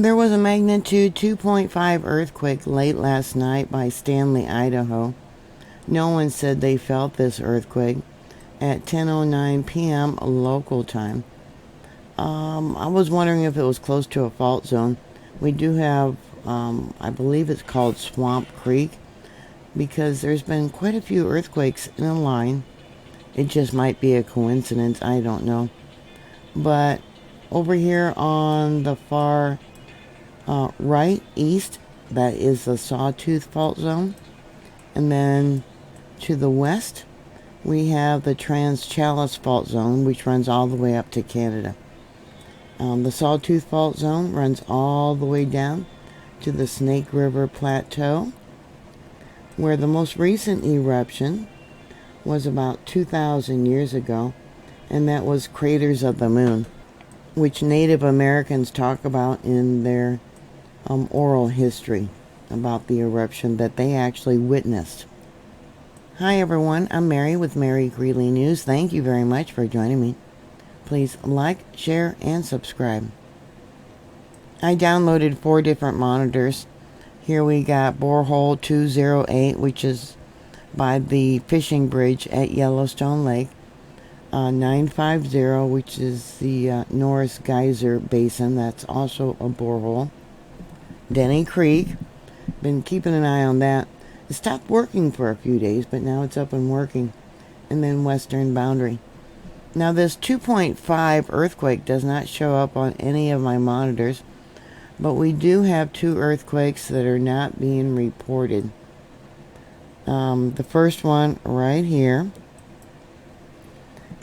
There was a magnitude 2.5 earthquake late last night by Stanley, Idaho. No one said they felt this earthquake at 10:09 p.m. local time. I was wondering if it was close to a fault zone. We do have, I believe it's called Swamp Creek, because there's been quite a few earthquakes in a line. It just might be a coincidence, I don't know. But over here on the far right east, that is the Sawtooth Fault Zone. And then to the west, we have the Trans-Challis Fault Zone, which runs all the way up to Canada. The Sawtooth Fault Zone runs all the way down to the Snake River Plateau, where the most recent eruption was about 2,000 years ago, and that was Craters of the Moon, which Native Americans talk about in their oral history about the eruption that they actually witnessed. Hi everyone, I'm Mary with MaryGreeley News. Thank you very much for joining me. Please like, share, and subscribe. I downloaded 4 different monitors. Here we got Borehole 208, which is by the fishing bridge at Yellowstone Lake. 950, which is the Norris Geyser Basin. That's also a borehole. Denny Creek. Been keeping an eye on that. It stopped working for a few days, but now it's up and working. And then Western Boundary. Now this 2.5 earthquake does not show up on any of my monitors, but we do have 2 earthquakes that are not being reported. The first one right here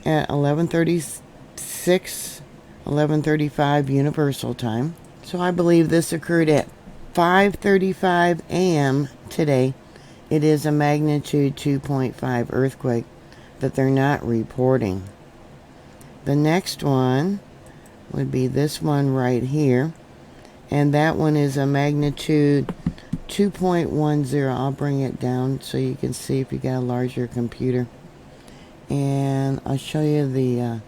at 11:36, 11:35 Universal Time. So I believe this occurred at 5:35 a.m. today. It is a magnitude 2.5 earthquake that they're not reporting. The next one would be this one right here, and that one is a magnitude 2.10. I'll bring it down so you can see if you got a larger computer. And I'll show you the,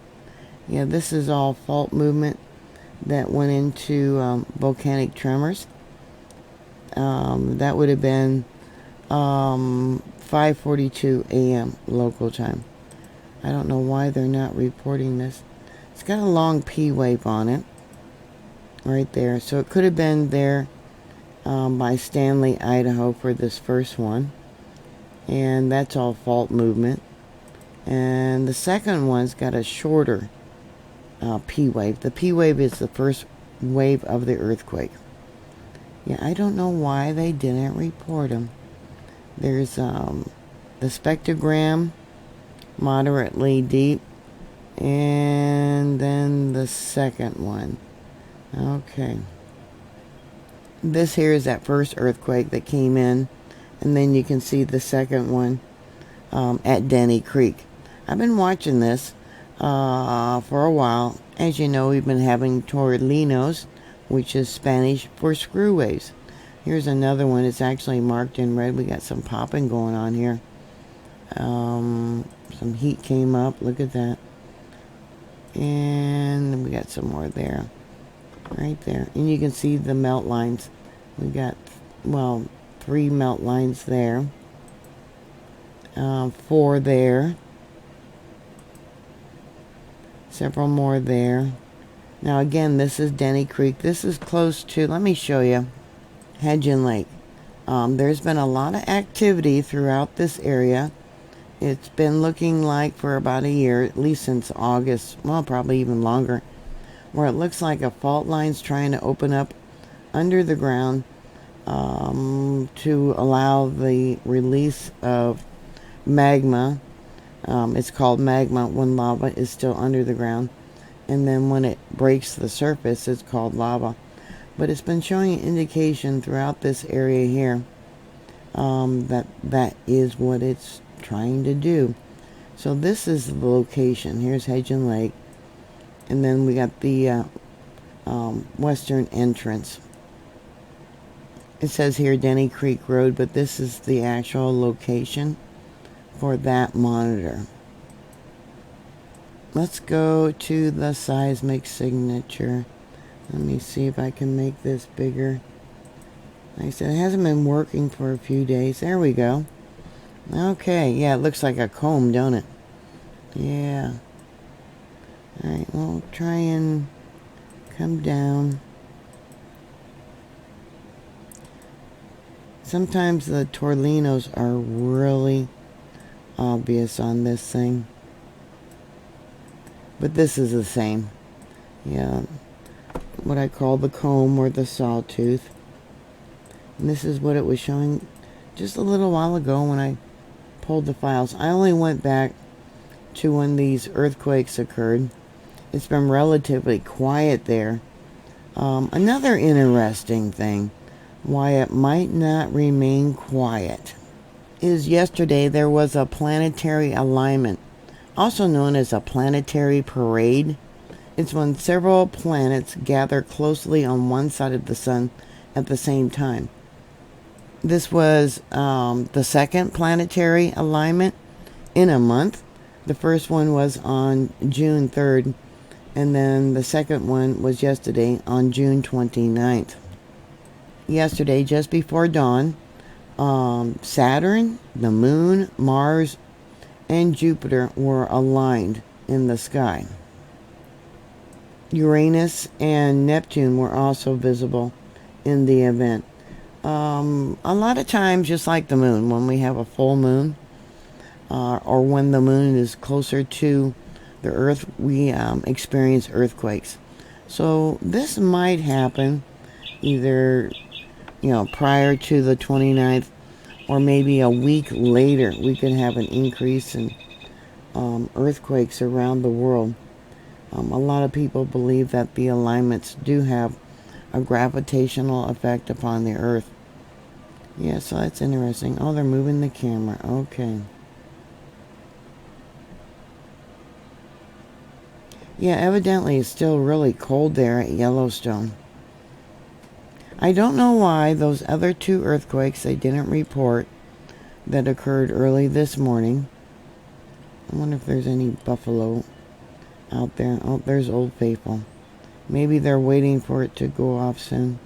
this is all fault movement that went into volcanic tremors. That would have been 5:42 a.m. local time. I don't know why they're not reporting this. It's got a long P wave on it. Right there. So it could have been there by Stanley, Idaho for this first one. And that's all fault movement. And the second one's got a shorter P wave. The P wave is the first wave of the earthquake. Yeah, I don't know why they didn't report them. There's the spectrogram, moderately deep, and then the second one. Okay. This here is that first earthquake that came in, and then you can see the second one at Denny Creek. I've been watching this for a while. As you know, we've been having tornillos, which is Spanish for screw waves. Here's another one. It's actually marked in red. We got some popping going on here. Some heat came up. Look at that. And we got some more there. Right there. And you can see the melt lines. We got, 3 melt lines there. 4 there. Several more there. Now again, this is Denny Creek. This is close to, let me show you, Hedgen Lake. There's been a lot of activity throughout this area. It's been looking like for about a year, at least since August, well, probably even longer, where it looks like a fault line's trying to open up under the ground to allow the release of magma. It's called magma when lava is still under the ground. And then when it breaks the surface, it's called lava. But it's been showing indication throughout this area here that is what it's trying to do. So this is the location. Here's Hedgen Lake. And then we got the western entrance. It says here Denny Creek Road, but this is the actual location for that monitor. Let's go to the seismic signature. Let me see if I can make this bigger. Like I said, it hasn't been working for a few days. There we go. Okay, yeah, it looks like a comb, don't it? Yeah. Alright, we'll try and come down. Sometimes the torlinos are really obvious on this thing. But this is the same. Yeah. What I call the comb or the sawtooth. And this is what it was showing just a little while ago when I pulled the files. I only went back to when these earthquakes occurred. It's been relatively quiet there. Another interesting thing, why it might not remain quiet, is yesterday there was a planetary alignment, also known as a planetary parade. It's when several planets gather closely on one side of the sun at the same time. This was the second planetary alignment in a month. The first one was on June 3rd, and then the second one was yesterday on June 29th. Yesterday, just before dawn, Saturn, the Moon, Mars, and Jupiter were aligned in the sky. Uranus and Neptune were also visible in the event. A lot of times, just like the moon, when we have a full moon, or when the moon is closer to the earth, we experience earthquakes. So this might happen either, prior to the 29th, or maybe a week later. We could have an increase in earthquakes around the world. A lot of people believe that the alignments do have a gravitational effect upon the earth. Yeah, so that's interesting. Oh, they're moving the camera. Okay. Yeah, evidently it's still really cold there at Yellowstone. I don't know why those other two earthquakes they didn't report that occurred early this morning. I wonder if there's any buffalo out there. Oh, there's Old Faithful. Maybe they're waiting for it to go off soon.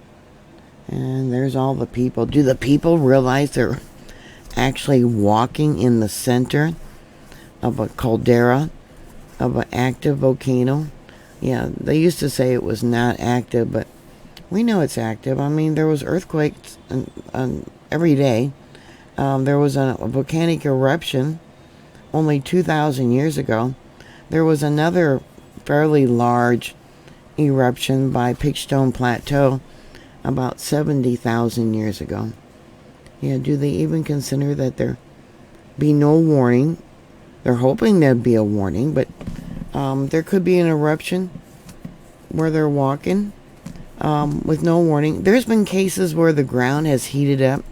And there's all the people. Do the people realize they're actually walking in the center of a caldera, of an active volcano? Yeah, they used to say it was not active, but we know it's active. I mean, there was earthquakes every day. There was a volcanic eruption only 2,000 years ago. There was another fairly large eruption by Pitchstone Plateau about 70,000 years ago. Yeah, do they even consider that there be no warning? They're hoping there'd be a warning, but there could be an eruption where they're walking with no warning. There's been cases where the ground has heated up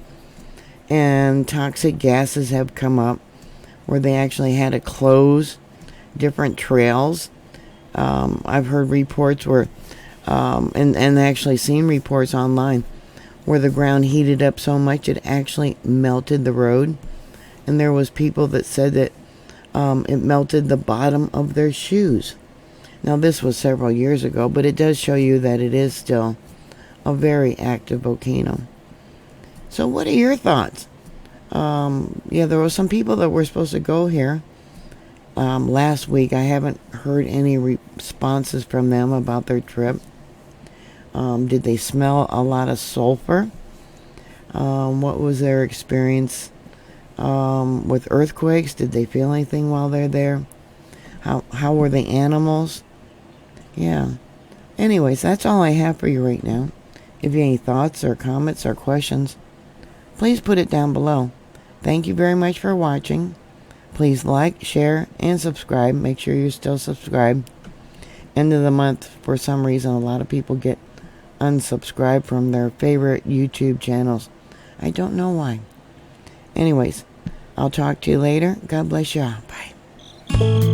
and toxic gases have come up where they actually had to close different trails. I've heard reports where, and actually seen reports online where the ground heated up so much it actually melted the road. And there was people that said that it melted the bottom of their shoes. Now this was several years ago, but it does show you that it is still a very active volcano. So what are your thoughts? Yeah, there were some people that were supposed to go here last week. I haven't heard any responses from them about their trip. Did they smell a lot of sulfur? What was their experience with earthquakes? Did they feel anything while they're there? How were the animals? Yeah. Anyways, that's all I have for you right now. If you have any thoughts or comments or questions, please put it down below. Thank you very much for watching. Please like, share, and subscribe. Make sure you're still subscribed. End of the month, for some reason, a lot of people get unsubscribed from their favorite YouTube channels. I don't know why. Anyways, I'll talk to you later. God bless you. Bye.